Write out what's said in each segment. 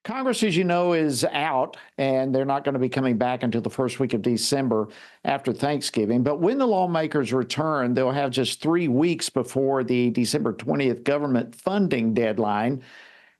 Congress, as you know, is out, and they're not going to be coming back until the first week of December after Thanksgiving. But when the lawmakers return, they'll have just 3 weeks before the December 20th government funding deadline.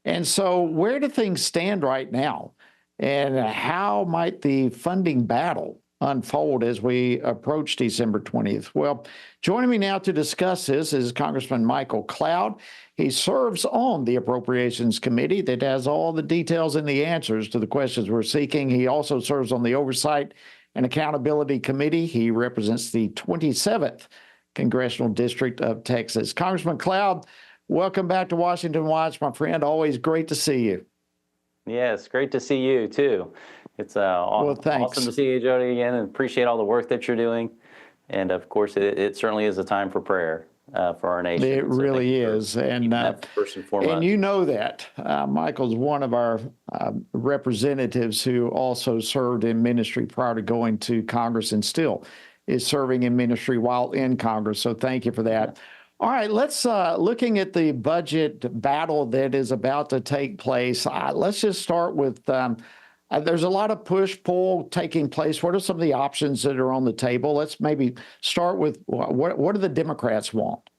And so, where do things stand right now? And how might the funding battle unfold as we approach December 20th? Well, joining me now to discuss this is Congressman Michael Cloud. He serves on the Appropriations Committee that has all the details and the answers to the questions we're seeking. He also serves on the Oversight and Accountability Committee. He represents the 27th Congressional District of Texas. Congressman Cloud, welcome back to Washington Watch, my friend. Always great to see you. Yes, great to see you too. It's awesome to see you, Jody, again, and appreciate all the work that you're doing. And of course, it certainly is a time for prayer for our nation. It really is. And first and foremost. And you know that. Michael's one of our representatives who also served in ministry prior to going to Congress and still is serving in ministry while in Congress. So thank you for that. All right, let's looking at the budget battle that is about to take place. Let's just start with there's a lot of push-pull taking place. What are some of the options that are on the table? Let's maybe start with what do the Democrats want?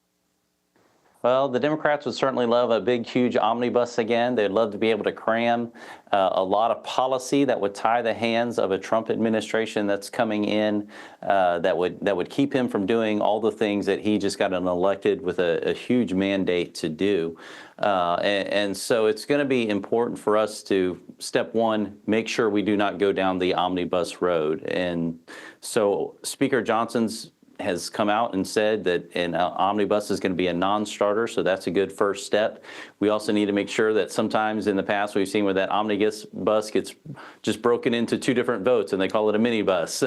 Well, the Democrats would certainly love a big, huge omnibus again. They'd love to be able to cram a lot of policy that would tie the hands of a Trump administration that's coming in, that would keep him from doing all the things that he just got elected with a huge mandate to do. And so it's going to be important for us to, step one, make sure we do not go down the omnibus road. And so Speaker Johnson's has come out and said that an omnibus is going to be a non-starter, so that's a good first step. We also need to make sure that sometimes in the past we've seen where that omnibus bus gets just broken into two different votes and they call it a minibus,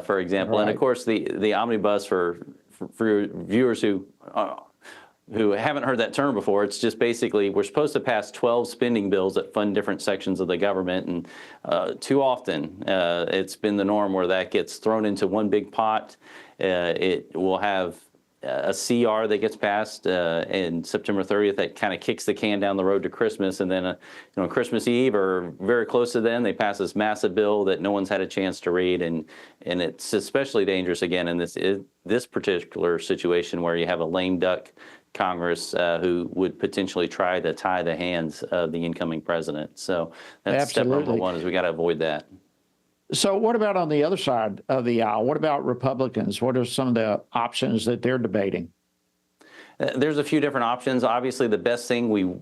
for example. Right. And of course, the omnibus for viewers who haven't heard that term before, it's just basically we're supposed to pass 12 spending bills that fund different sections of the government. And too often it's been the norm where that gets thrown into one big pot. It will have a CR that gets passed in September 30th that kind of kicks the can down the road to Christmas. And then Christmas Eve or very close to then, they pass this massive bill that no one's had a chance to read. And it's especially dangerous, again, in this particular situation where you have a lame duck Congress who would potentially try to tie the hands of the incoming president. So that's Absolutely. Step number one, is we got to avoid that. So what about on the other side of the aisle? What about Republicans? What are some of the options that they're debating? There's a few different options. Obviously, the best thing we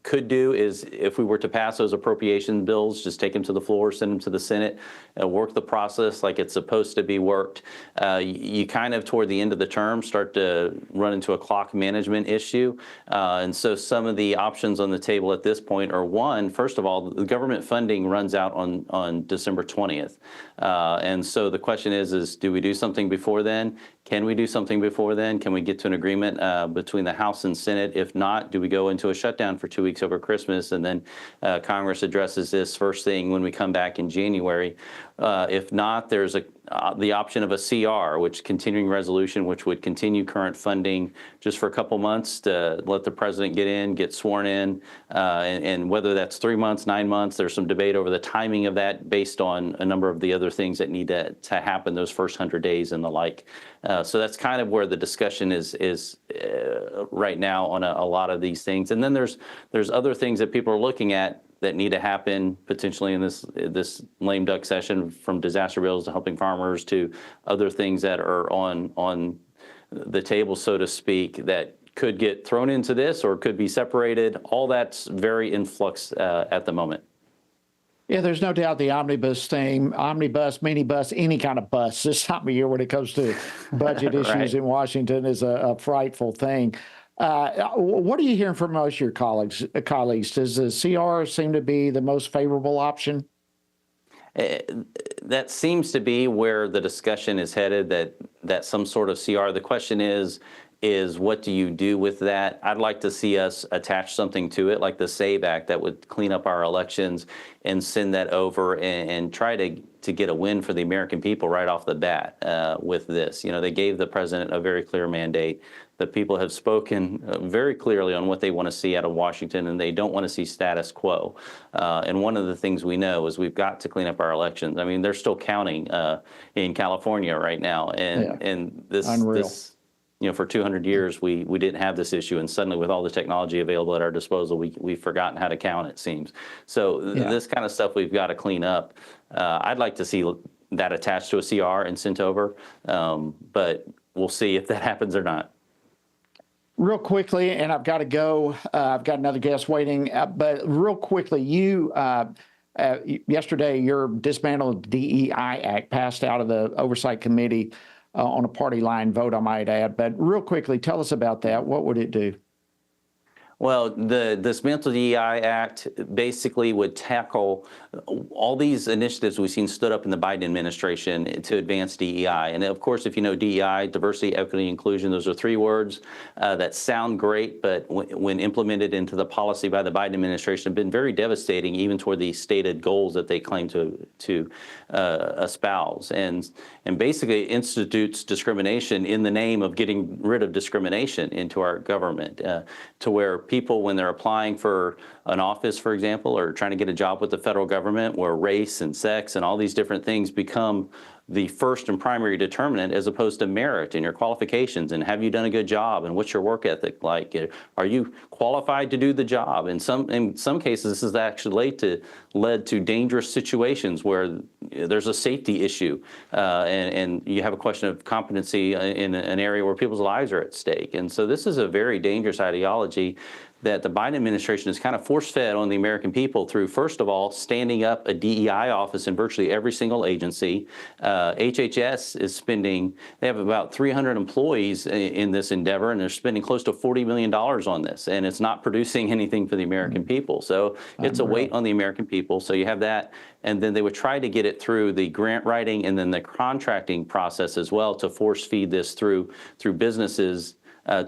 could do is, if we were to pass those appropriation bills, just take them to the floor, send them to the Senate, work the process like it's supposed to be worked. You kind of, toward the end of the term, start to run into a clock management issue. And so some of the options on the table at this point are, one, first of all, the government funding runs out on December 20th. And so the question is do we do something before then? Can we do something before then? Can we get to an agreement between the House and Senate? If not, do we go into a shutdown for 2 weeks over Christmas and then Congress addresses this first thing when we come back in January? If not, there's the option of a CR, which continuing resolution, which would continue current funding just for a couple months to let the president get in, get sworn in, and whether that's 3 months, 9 months, there's some debate over the timing of that based on a number of the other things that need to happen those first 100 days and the like. So that's kind of where the discussion is right now on a lot of these things. And then there's other things that people are looking at that need to happen potentially in this lame duck session, from disaster bills to helping farmers to other things that are on the table, so to speak, that could get thrown into this or could be separated. All that's very in flux at the moment. Yeah, there's no doubt the omnibus thing, omnibus, minibus, any kind of bus this time of year when it comes to budget issues Right. in Washington is a frightful thing. What are you hearing from most of your colleagues? Does the CR seem to be the most favorable option? That seems to be where the discussion is headed, that some sort of CR. The question is what do you do with that? I'd like to see us attach something to it, like the SAVE Act, that would clean up our elections and send that over and try to get a win for the American people right off the bat with this. They gave the president a very clear mandate that people have spoken very clearly on what they want to see out of Washington, and they don't want to see status quo. And one of the things we know is we've got to clean up our elections. I mean, they're still counting in California right now, and Unreal. this. For 200 years, we didn't have this issue, and suddenly with all the technology available at our disposal, we've forgotten how to count, it seems. So this kind of stuff we've got to clean up. I'd like to see that attached to a CR and sent over, but we'll see if that happens or not. Real quickly, and I've got to go. I've got another guest waiting, but real quickly, yesterday, your dismantled DEI Act passed out of the Oversight Committee on a party line vote, I might add. But real quickly, tell us about that. What would it do? Well, the Dismantle DEI Act basically would tackle all these initiatives we've seen stood up in the Biden administration to advance DEI. And of course, if you know DEI, diversity, equity, inclusion, those are three words that sound great, but when implemented into the policy by the Biden administration, have been very devastating, even toward the stated goals that they claim to espouse. And basically institutes discrimination in the name of getting rid of discrimination into our government, to where people, when they're applying for an office, for example, or trying to get a job with the federal government, where race and sex and all these different things become the first and primary determinant, as opposed to merit and your qualifications and have you done a good job and what's your work ethic like? Are you qualified to do the job? In some cases, this has actually led to dangerous situations where there's a safety issue and you have a question of competency in an area where people's lives are at stake. And so this is a very dangerous ideology that the Biden administration has kind of force-fed on the American people through, first of all, standing up a DEI office in virtually every single agency. HHS is they have about 300 employees in this endeavor, and they're spending close to $40 million on this, and it's not producing anything for the American people. So it's a weight on the American people. So you have that, and then they would try to get it through the grant writing and then the contracting process as well, to force feed this through businesses,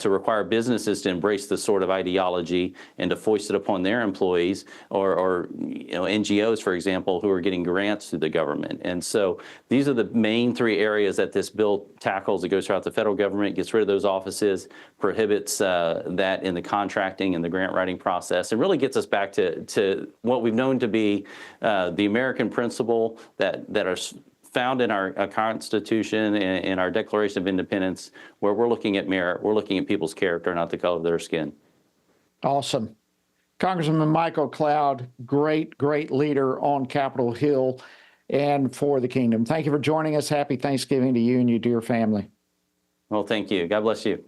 to require businesses to embrace this sort of ideology and to foist it upon their employees, or NGOs, for example, who are getting grants through the government. And so these are the main three areas that this bill tackles. It goes throughout the federal government, gets rid of those offices, prohibits that in the contracting and the grant writing process, and really gets us back to what we've known to be the American principle that are found in our Constitution and our Declaration of Independence, where we're looking at merit, we're looking at people's character, not the color of their skin. Awesome. Congressman Michael Cloud, great leader on Capitol Hill and for the kingdom. Thank you for joining us. Happy Thanksgiving to you and your dear family. Well, thank you. God bless you.